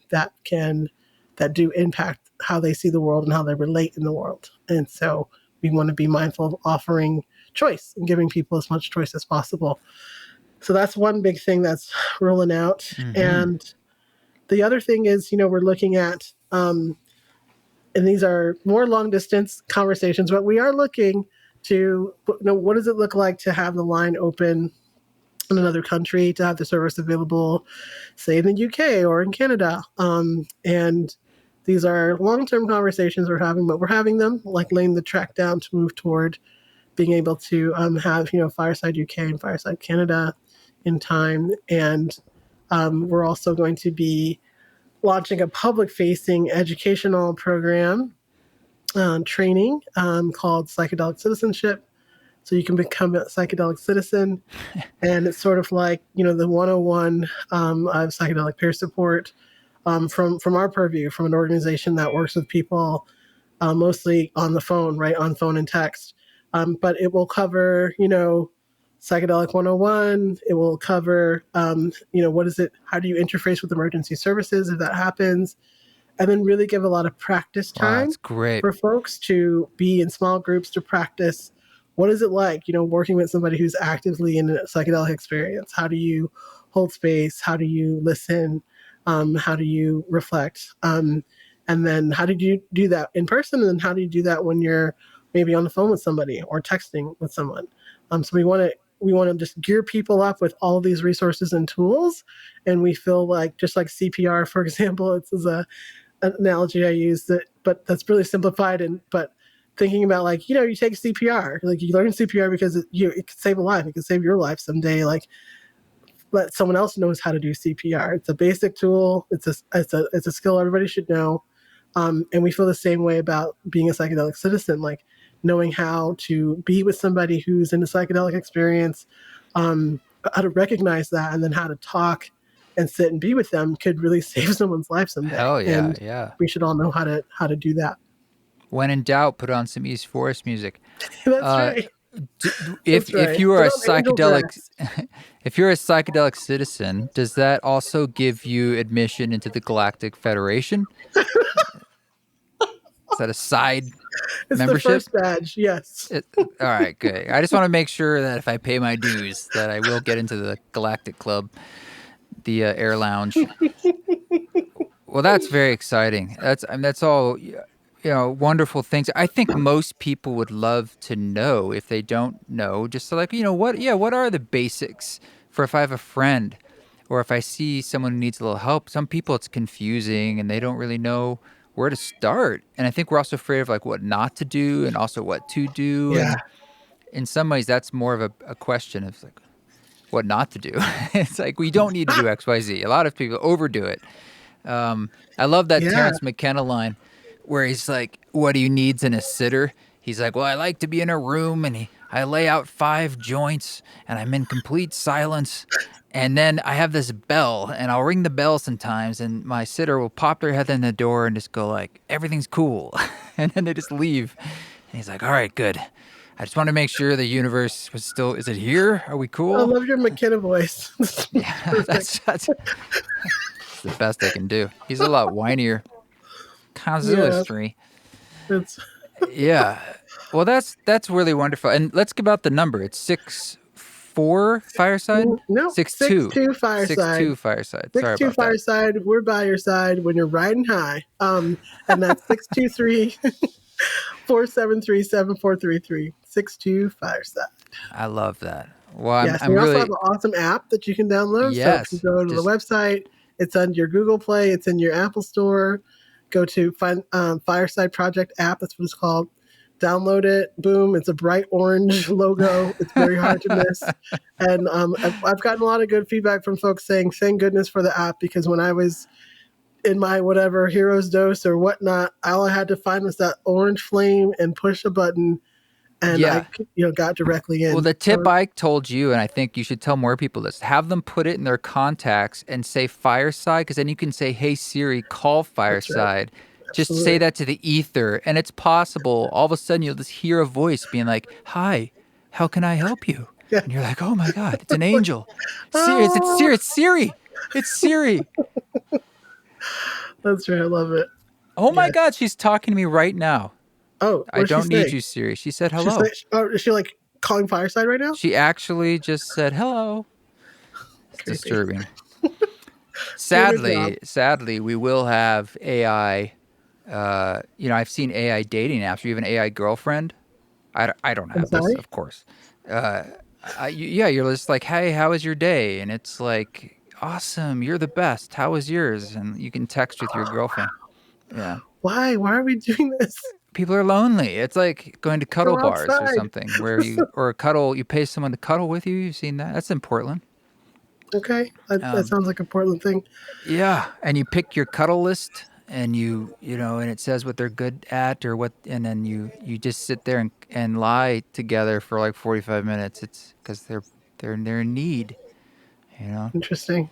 that do impact how they see the world and how they relate in the world. And so we want to be mindful of offering choice and giving people as much choice as possible. So that's one big thing that's rolling out. Mm-hmm. And the other thing is, we're looking at and these are more long distance conversations, but we are looking to, what does it look like to have the line open in another country, to have the service available, say in the UK or in Canada. And these are long-term conversations we're having, but we're having them, like laying the track down to move toward being able to have, Fireside UK and Fireside Canada in time. And we're also going to be launching a public-facing educational program training called Psychedelic Citizenship. So you can become a psychedelic citizen. And it's sort of like, the 101 of psychedelic peer support from our purview, from an organization that works with people mostly on the phone, right, on phone and text. But it will cover, Psychedelic 101. It will cover, what is it? How do you interface with emergency services if that happens? And then really give a lot of practice Wow, time that's great. for folks to be in small groups to practice. What is it like, working with somebody who's actively in a psychedelic experience? How do you hold space? How do you listen? How do you reflect? And then how did you do that in person? And then how do you do that when you're maybe on the phone with somebody or texting with someone? So we want to just gear people up with all of these resources and tools. And we feel like, just like CPR, for example, this is an analogy I use but that's really simplified. But thinking about, like, you take CPR, like you learn CPR because it could save a life. It could save your life someday. Like, let someone else knows how to do CPR. It's a basic tool. It's a skill everybody should know. And we feel the same way about being a psychedelic citizen, like knowing how to be with somebody who's in a psychedelic experience, how to recognize that, and then how to talk and sit and be with them could really save someone's life someday. Hell yeah, and yeah. we should all know how to do that. When in doubt, put on some East Forest music. That's right. If you are a Put on Angel psychedelic, Grass. if you're a psychedelic citizen, does that also give you admission into the Galactic Federation? Is that a side It's membership? the first badge, yes. All right, good. I just want to make sure that if I pay my dues, that I will get into the Galactic Club, the Air Lounge. Well, that's very exciting. That's all, wonderful things. I think most people would love to know, if they don't know, just to, like, what are the basics for if I have a friend or if I see someone who needs a little help. Some people, it's confusing and they don't really know where to start. And I think we're also afraid of, like, what not to do and also what to do. Yeah. And in some ways, that's more of a question of, like, what not to do. It's like, we don't need to do X, Y, Z. A lot of people overdo it. I love that Terrence McKenna line where he's like, what he needs in a sitter. He's like, well, I like to be in a room and I lay out 5 joints and I'm in complete silence. And then I have this bell and I'll ring the bell sometimes and my sitter will pop their head in the door and just go like, everything's cool. And then they just leave. And he's like, all right, good. I just want to make sure the universe is it here? Are we cool? I love your McKenna voice. Yeah, that's the best I can do. He's a lot whinier. Casuistry. Yeah. Well, that's really wonderful. And let's give out the number. It's 6-4 Fireside? No, 6-2 Fireside. 6-2 Fireside. Sorry about Fireside. that. We're by your side when you're riding high. And that's 623-473-7433. 6-2 Fireside. I love that. Well, we also have an awesome app that you can download. Yes. So if you go to the website, it's on your Google Play, it's in your Apple Store. Go to find Fireside Project app. That's what it's called. Download it. Boom. It's a bright orange logo. It's very hard to miss. And I've gotten a lot of good feedback from folks saying, thank goodness for the app, because when I was in my whatever hero's dose or whatnot, all I had to find was that orange flame and push a button. And I got directly in. Well, the tip I told you, and I think you should tell more people this, have them put it in their contacts and say Fireside, because then you can say, hey, Siri, call Fireside. Right. Just say that to the ether, and it's possible. All of a sudden, you'll just hear a voice being like, hi, how can I help you? Yeah. And you're like, oh, my God, it's an angel. It's Siri. It's Siri. It's Siri. That's right. I love it. Oh, my God, she's talking to me right now. Oh, I don't need you, Siri. She said hello. Is she like calling Fireside right now? She actually just said hello. It's disturbing. Sadly, we will have AI I've seen AI dating apps. You have an AI girlfriend. I don't I'm have this, sorry. of course. Uh, yeah, you're just like, hey, how was your day? And it's like, awesome, you're the best. How was yours? And you can text with your girlfriend. Yeah. Why? Why are we doing this? People are lonely. It's like going to cuddle Go bars or outside. something where you pay someone to cuddle with you. You've seen that? That's in Portland. Okay, that Um, sounds like a Portland thing. yeah. And you pick your cuddle list and and it says what they're good at or what, and then you just sit there and lie together for like 45 minutes. It's because they're in need, you know? Interesting.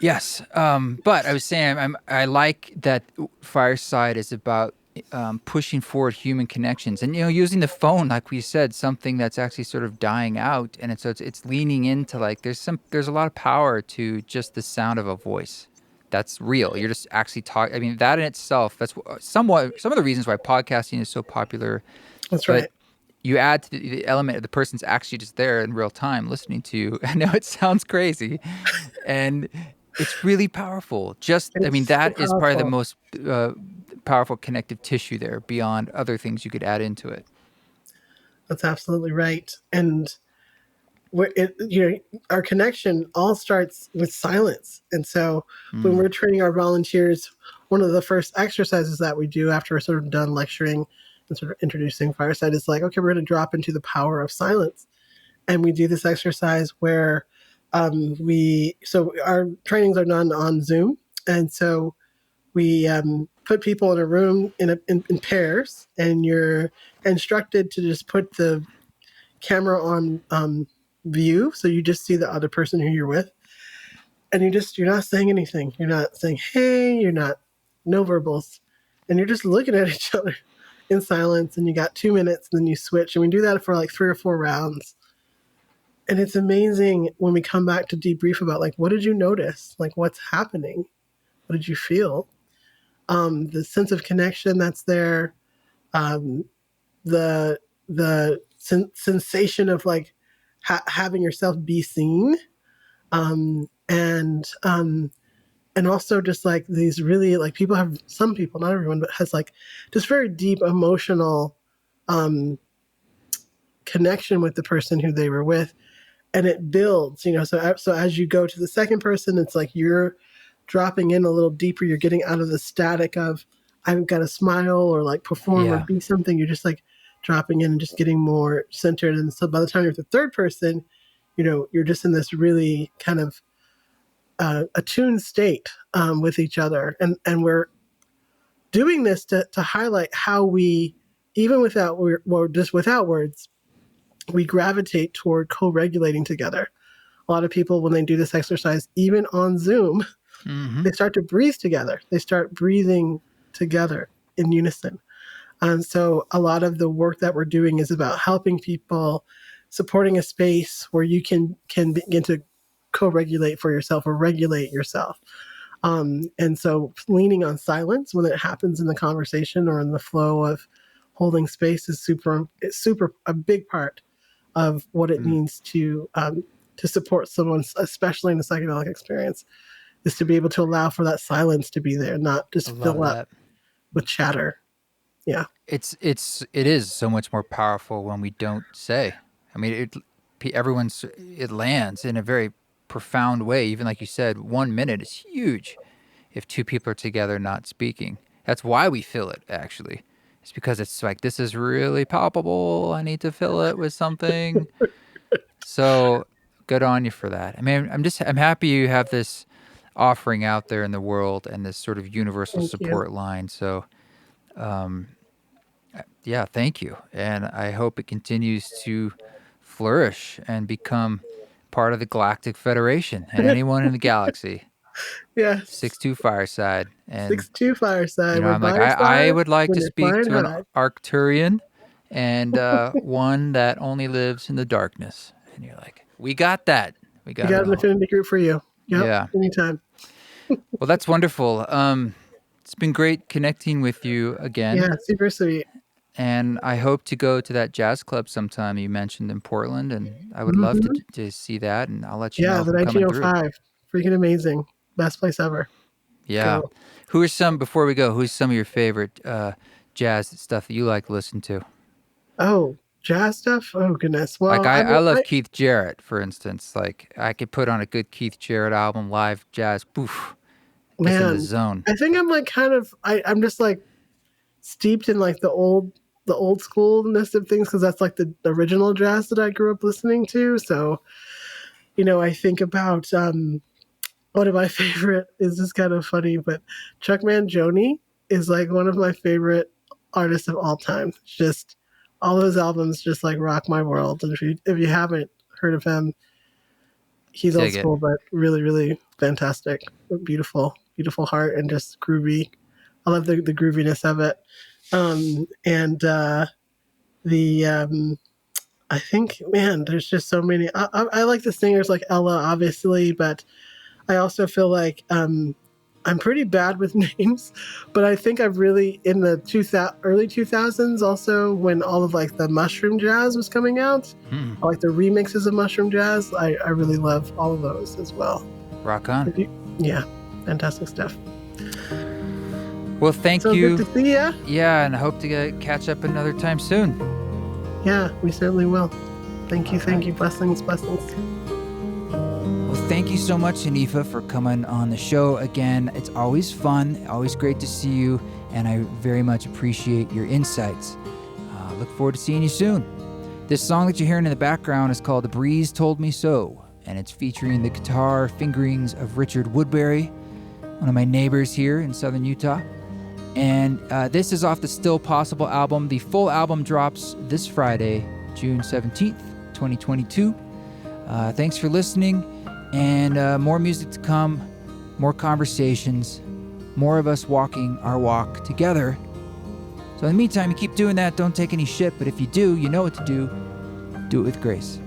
Yes, but I was saying I like that Fireside is about pushing forward human connections, and using the phone, like we said, something that's actually sort of dying out, and it's leaning into like there's a lot of power to just the sound of a voice. That's real. You're just actually talking. I mean, that in itself, that's somewhat some of the reasons why podcasting is so popular. That's But right. you add to the element of the person's actually just there in real time listening to you. I know it sounds crazy, and it's really powerful. I mean, It's so that is probably the powerful. most powerful connective tissue there beyond other things you could add into it. That's absolutely right. And our connection all starts with silence. And so when Mm. we're training our volunteers, one of the first exercises that we do after we're sort of done lecturing and sort of introducing Fireside is like, okay, we're going to drop into the power of silence. And we do this exercise where so our trainings are done on Zoom. And so we put people in a room in pairs, and you're instructed to just put the camera on view, so you just see the other person who you're with, and you're not saying anything. You're not saying hey. You're not no verbals, and you're just looking at each other in silence. And you got 2 minutes, and then you switch, and we do that for like 3 or 4 rounds. And it's amazing when we come back to debrief about like, what did you notice? Like, what's happening? What did you feel? The sense of connection that's there, um, the sensation of like having yourself be seen, um, and um, and also just like these really like people have some people, not everyone, but has like just very deep emotional um, connection with the person who they were with, and it builds. So as you go to the second person, it's like you're dropping in a little deeper. You're getting out of the static of I've got to smile or like perform or Yeah. be something. You're just like dropping in and just getting more centered. And so by the time you're the third person, you're just in this really kind of attuned state with each other. And we're doing this to highlight how we, even just without words, we gravitate toward co-regulating together. A lot of people, when they do this exercise, even on Zoom, Mm-hmm. they start to breathe together. They start breathing together in unison. And so a lot of the work that we're doing is about helping people, supporting a space where you can begin to co-regulate for yourself or regulate yourself. And so leaning on silence when it happens in the conversation or in the flow of holding space is it's super a big part of what it Mm. means to support someone, especially in the psychedelic experience, is to be able to allow for that silence to be there, not I just love fill up that. with chatter. Yeah. It is so much more powerful when we don't say. I mean, it lands in a very profound way. Even like you said, 1 minute is huge if two people are together not speaking. That's why we fill it, actually. It's because it's like, this is really palpable. I need to fill it with something. So good on you for that. I mean, I'm happy you have this offering out there in the world and this sort of universal Thank you. support line. So, um, yeah, thank you. And I hope it continues to flourish and become part of the Galactic Federation and anyone in the galaxy. Yes. 6-2 Fireside. And 6-2 Fireside. We're I'm like, by your I side would like when to you're speak flying to an high. Arcturian and one that only lives in the darkness. And you're like, we got that. We We got it got an all. affinity group for you. Yep. Yeah. Anytime. Well, that's wonderful. It's been great connecting with you again. Yeah. Super sweet. And I hope to go to that jazz club sometime you mentioned in Portland. And I would love Hmm. to see that. And I'll let you know Yeah. if The I'm coming through. 1905. Freaking amazing. Best place ever. Yeah. go. Who are some, before we go, who's some of your favorite jazz stuff that you like to listen to? Oh, jazz stuff. Oh goodness. Like Well, I I mean, love Keith Jarrett, for instance. Like I could put on a good Keith Jarrett album, live jazz, poof, gets in the man, zone. I think I'm like kind of. I'm just like steeped in like the old schoolness of things because that's like the original jazz that I grew up listening to. So I think about one of my favorite is just kind of funny, but Chuck Mangione is like one of my favorite artists of all time. Just all those albums just like rock my world. And if you haven't heard of him, he's old Dig it. school, but really, really fantastic. Beautiful, beautiful heart and just groovy. I love the grooviness of it. And the I think, man, there's just so many. I like the singers like Ella, obviously, but I also feel like I'm pretty bad with names, but I think I've really in the early 2000s also when all of like the mushroom jazz was coming out, like the remixes of mushroom jazz. I really love all of those as well. Rock on. Yeah, fantastic stuff. Well, thank So you. good to see ya. Yeah, and I hope to catch up another time soon. Yeah, we certainly will. Thank you. Blessings. Well, thank you so much, Hanifa, for coming on the show again. It's always fun, always great to see you, and I very much appreciate your insights. Look forward to seeing you soon. This song that you're hearing in the background is called The Breeze Told Me So, and it's featuring the guitar fingerings of Richard Woodbury, one of my neighbors here in southern Utah. And this is off the Still Possible album. The full album drops this Friday, June 17th, 2022. Thanks for listening, and more music to come, more conversations, more of us walking our walk together. So in the meantime, you keep doing that. Don't take any shit, but if you do, you know what to do. Do it with grace.